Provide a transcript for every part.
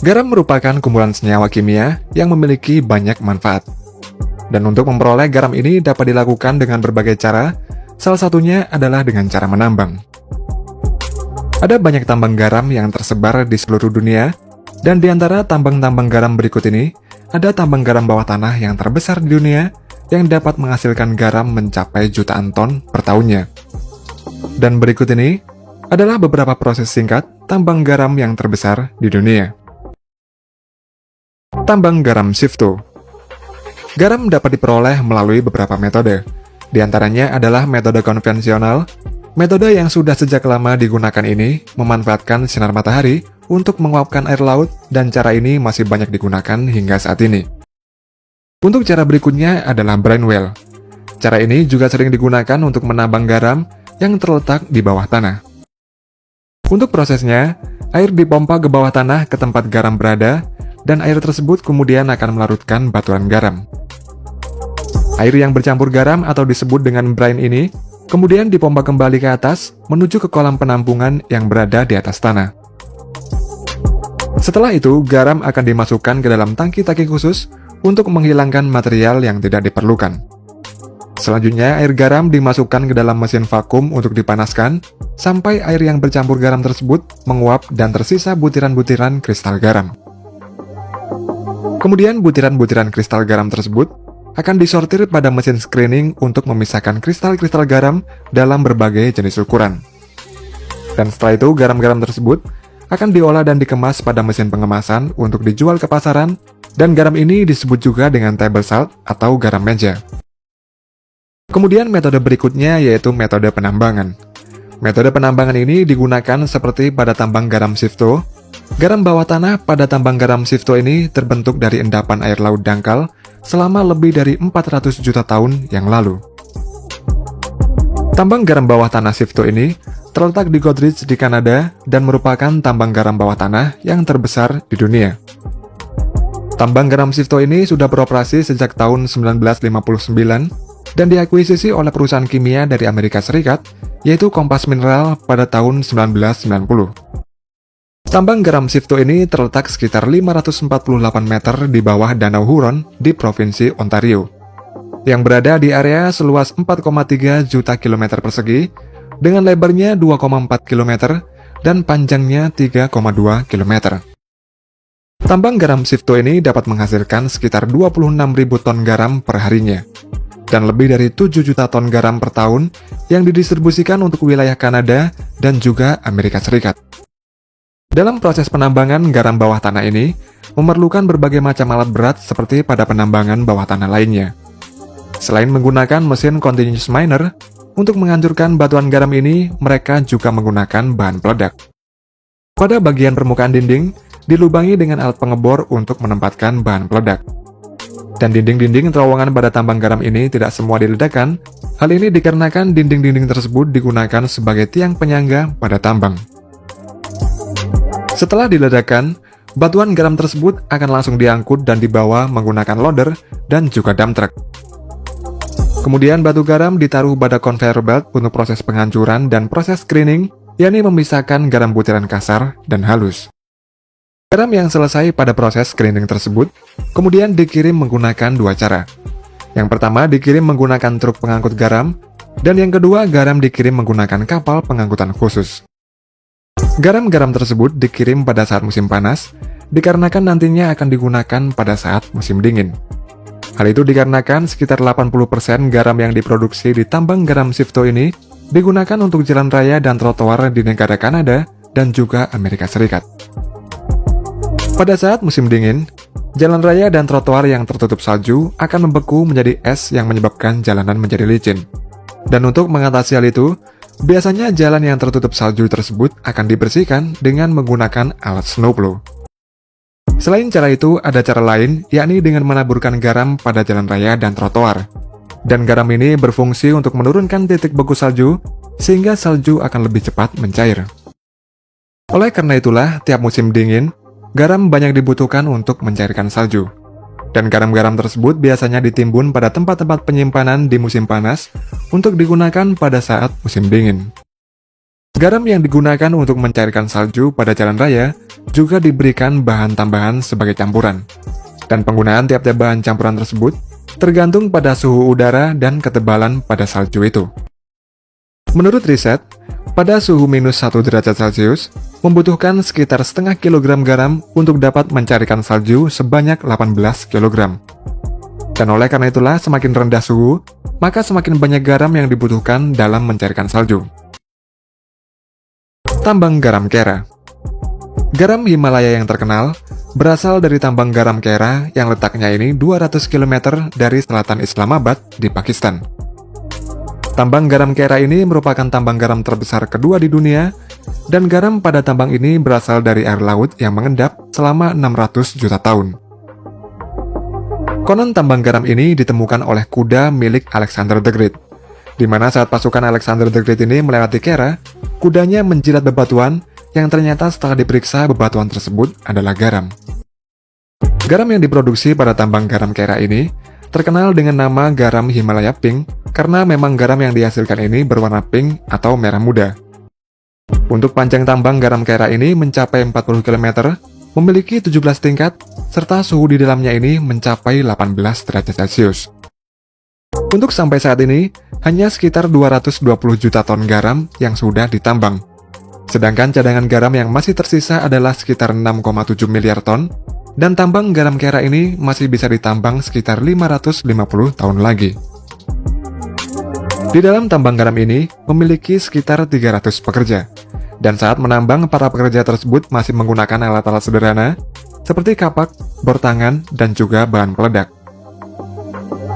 Garam merupakan kumpulan senyawa kimia yang memiliki banyak manfaat. Dan untuk memperoleh garam ini dapat dilakukan dengan berbagai cara, salah satunya adalah dengan cara menambang. Ada banyak tambang garam yang tersebar di seluruh dunia, dan di antara tambang-tambang garam berikut ini, ada tambang garam bawah tanah yang terbesar di dunia yang dapat menghasilkan garam mencapai jutaan ton per tahunnya. Dan berikut ini adalah beberapa proses singkat tambang garam yang terbesar di dunia. Tambang garam shifto. Garam dapat diperoleh melalui beberapa metode. Di antaranya adalah metode konvensional. Metode yang sudah sejak lama digunakan ini memanfaatkan sinar matahari untuk menguapkan air laut, dan cara ini masih banyak digunakan hingga saat ini. Untuk cara berikutnya adalah brine well. Cara ini juga sering digunakan untuk menambang garam yang terletak di bawah tanah. Untuk prosesnya, air dipompa ke bawah tanah ke tempat garam berada, dan air tersebut kemudian akan melarutkan batuan garam. Air yang bercampur garam atau disebut dengan brine ini kemudian dipompa kembali ke atas menuju ke kolam penampungan yang berada di atas tanah. Setelah itu, garam akan dimasukkan ke dalam tangki-tangki khusus untuk menghilangkan material yang tidak diperlukan. Selanjutnya, air garam dimasukkan ke dalam mesin vakum untuk dipanaskan sampai air yang bercampur garam tersebut menguap dan tersisa butiran-butiran kristal garam. Kemudian, butiran-butiran kristal garam tersebut akan disortir pada mesin screening untuk memisahkan kristal-kristal garam dalam berbagai jenis ukuran. Dan setelah itu, garam-garam tersebut akan diolah dan dikemas pada mesin pengemasan untuk dijual ke pasaran, dan garam ini disebut juga dengan table salt atau garam meja. Kemudian metode berikutnya yaitu metode penambangan. Metode penambangan ini digunakan seperti pada tambang garam shifto. Garam bawah tanah pada tambang garam shifto ini terbentuk dari endapan air laut dangkal selama lebih dari 400 juta tahun yang lalu. Tambang garam bawah tanah shifto ini terletak di Goderich di Kanada dan merupakan tambang garam bawah tanah yang terbesar di dunia. Tambang garam shifto ini sudah beroperasi sejak tahun 1959 dan diakuisisi oleh perusahaan kimia dari Amerika Serikat, yaitu Compass Mineral pada tahun 1990. Tambang garam shifto ini terletak sekitar 548 meter di bawah Danau Huron di Provinsi Ontario, yang berada di area seluas 4,3 juta kilometer persegi, dengan lebarnya 2,4 km dan panjangnya 3,2 km. Tambang garam shifto ini dapat menghasilkan sekitar 26.000 ton garam per harinya, dan lebih dari 7 juta ton garam per tahun yang didistribusikan untuk wilayah Kanada dan juga Amerika Serikat. Dalam proses penambangan garam bawah tanah ini, memerlukan berbagai macam alat berat seperti pada penambangan bawah tanah lainnya. Selain menggunakan mesin continuous miner, untuk menghancurkan batuan garam ini, mereka juga menggunakan bahan peledak. Pada bagian permukaan dinding, dilubangi dengan alat pengebor untuk menempatkan bahan peledak. Dan dinding-dinding terowongan pada tambang garam ini tidak semua diledakkan. Hal ini dikarenakan dinding-dinding tersebut digunakan sebagai tiang penyangga pada tambang. Setelah diledakkan, batuan garam tersebut akan langsung diangkut dan dibawa menggunakan loader dan juga dump truck. Kemudian batu garam ditaruh pada conveyor belt untuk proses penghancuran dan proses screening, yakni memisahkan garam butiran kasar dan halus. Garam yang selesai pada proses screening tersebut kemudian dikirim menggunakan dua cara. Yang pertama dikirim menggunakan truk pengangkut garam, dan yang kedua garam dikirim menggunakan kapal pengangkutan khusus. Garam-garam tersebut dikirim pada saat musim panas, dikarenakan nantinya akan digunakan pada saat musim dingin. Hal itu dikarenakan sekitar 80% garam yang diproduksi di tambang garam shifto ini digunakan untuk jalan raya dan trotoar di negara Kanada dan juga Amerika Serikat. Pada saat musim dingin, jalan raya dan trotoar yang tertutup salju akan membeku menjadi es yang menyebabkan jalanan menjadi licin. Dan untuk mengatasi hal itu, biasanya jalan yang tertutup salju tersebut akan dibersihkan dengan menggunakan alat snowplow. Selain cara itu, ada cara lain, yakni dengan menaburkan garam pada jalan raya dan trotoar. Dan garam ini berfungsi untuk menurunkan titik beku salju, sehingga salju akan lebih cepat mencair. Oleh karena itulah, tiap musim dingin, garam banyak dibutuhkan untuk mencairkan salju. Dan garam-garam tersebut biasanya ditimbun pada tempat-tempat penyimpanan di musim panas untuk digunakan pada saat musim dingin. Garam yang digunakan untuk mencairkan salju pada jalan raya juga diberikan bahan tambahan sebagai campuran. Dan penggunaan tiap-tiap bahan campuran tersebut tergantung pada suhu udara dan ketebalan pada salju itu. Menurut riset, pada suhu minus 1 derajat Celcius, membutuhkan sekitar setengah kilogram garam untuk dapat mencairkan salju sebanyak 18 kilogram. Dan oleh karena itulah, semakin rendah suhu, maka semakin banyak garam yang dibutuhkan dalam mencairkan salju. Tambang garam Kera. Garam Himalaya yang terkenal berasal dari tambang garam Kera yang letaknya ini 200 km dari selatan Islamabad di Pakistan. Tambang garam Kera ini merupakan tambang garam terbesar kedua di dunia, dan garam pada tambang ini berasal dari air laut yang mengendap selama 600 juta tahun. Konon tambang garam ini ditemukan oleh kuda milik Alexander the Great, di mana saat pasukan Alexander the Great ini melewati Kera, kudanya menjilat bebatuan yang ternyata setelah diperiksa bebatuan tersebut adalah garam. Garam yang diproduksi pada tambang garam Kera ini terkenal dengan nama garam Himalaya Pink karena memang garam yang dihasilkan ini berwarna pink atau merah muda. Untuk panjang tambang garam Kera ini mencapai 40 km, memiliki 17 tingkat, serta suhu di dalamnya ini mencapai 18 derajat Celcius. Untuk sampai saat ini, hanya sekitar 220 juta ton garam yang sudah ditambang. Sedangkan cadangan garam yang masih tersisa adalah sekitar 6,7 miliar ton, dan tambang garam Kera ini masih bisa ditambang sekitar 550 tahun lagi. Di dalam tambang garam ini memiliki sekitar 300 pekerja, dan saat menambang para pekerja tersebut masih menggunakan alat-alat sederhana seperti kapak, bor tangan, dan juga bahan peledak.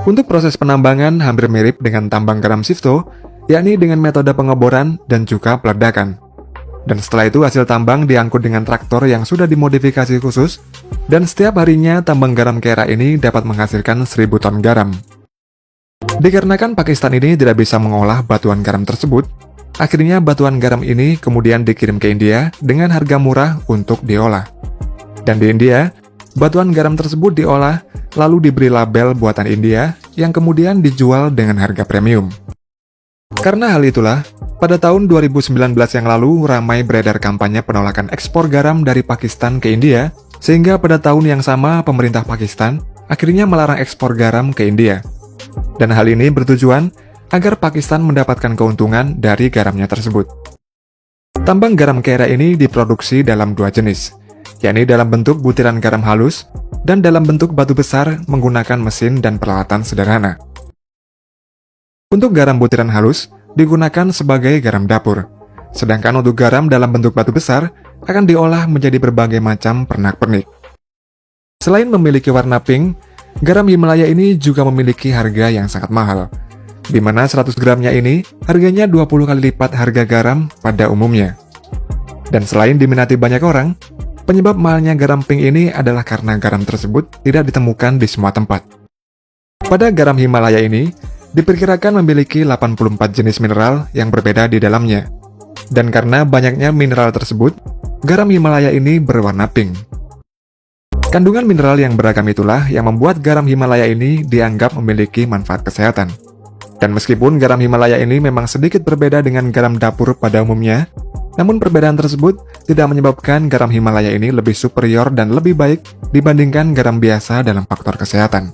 Untuk proses penambangan hampir mirip dengan tambang garam Shifto, yakni dengan metode pengeboran dan juga peledakan. Dan setelah itu hasil tambang diangkut dengan traktor yang sudah dimodifikasi khusus, dan setiap harinya tambang garam Kera ini dapat menghasilkan 1000 ton garam. Dikarenakan Pakistan ini tidak bisa mengolah batuan garam tersebut, akhirnya batuan garam ini kemudian dikirim ke India dengan harga murah untuk diolah. Dan di India, batuan garam tersebut diolah lalu diberi label buatan India yang kemudian dijual dengan harga premium. Karena hal itulah, pada tahun 2019 yang lalu ramai beredar kampanye penolakan ekspor garam dari Pakistan ke India, sehingga pada tahun yang sama pemerintah Pakistan akhirnya melarang ekspor garam ke India. Dan hal ini bertujuan agar Pakistan mendapatkan keuntungan dari garamnya tersebut. Tambang garam Kera ini diproduksi dalam dua jenis, yakni dalam bentuk butiran garam halus dan dalam bentuk batu besar menggunakan mesin dan peralatan sederhana. Untuk garam butiran halus digunakan sebagai garam dapur, sedangkan untuk garam dalam bentuk batu besar akan diolah menjadi berbagai macam pernak-pernik. Selain memiliki warna pink, garam Himalaya ini juga memiliki harga yang sangat mahal, di mana 100 gramnya ini harganya 20 kali lipat harga garam pada umumnya. Dan selain diminati banyak orang, penyebab mahalnya garam pink ini adalah karena garam tersebut tidak ditemukan di semua tempat. Pada garam Himalaya ini, diperkirakan memiliki 84 jenis mineral yang berbeda di dalamnya. Dan karena banyaknya mineral tersebut, garam Himalaya ini berwarna pink. Kandungan mineral yang beragam itulah yang membuat garam Himalaya ini dianggap memiliki manfaat kesehatan. Dan meskipun garam Himalaya ini memang sedikit berbeda dengan garam dapur pada umumnya, namun perbedaan tersebut tidak menyebabkan garam Himalaya ini lebih superior dan lebih baik dibandingkan garam biasa dalam faktor kesehatan.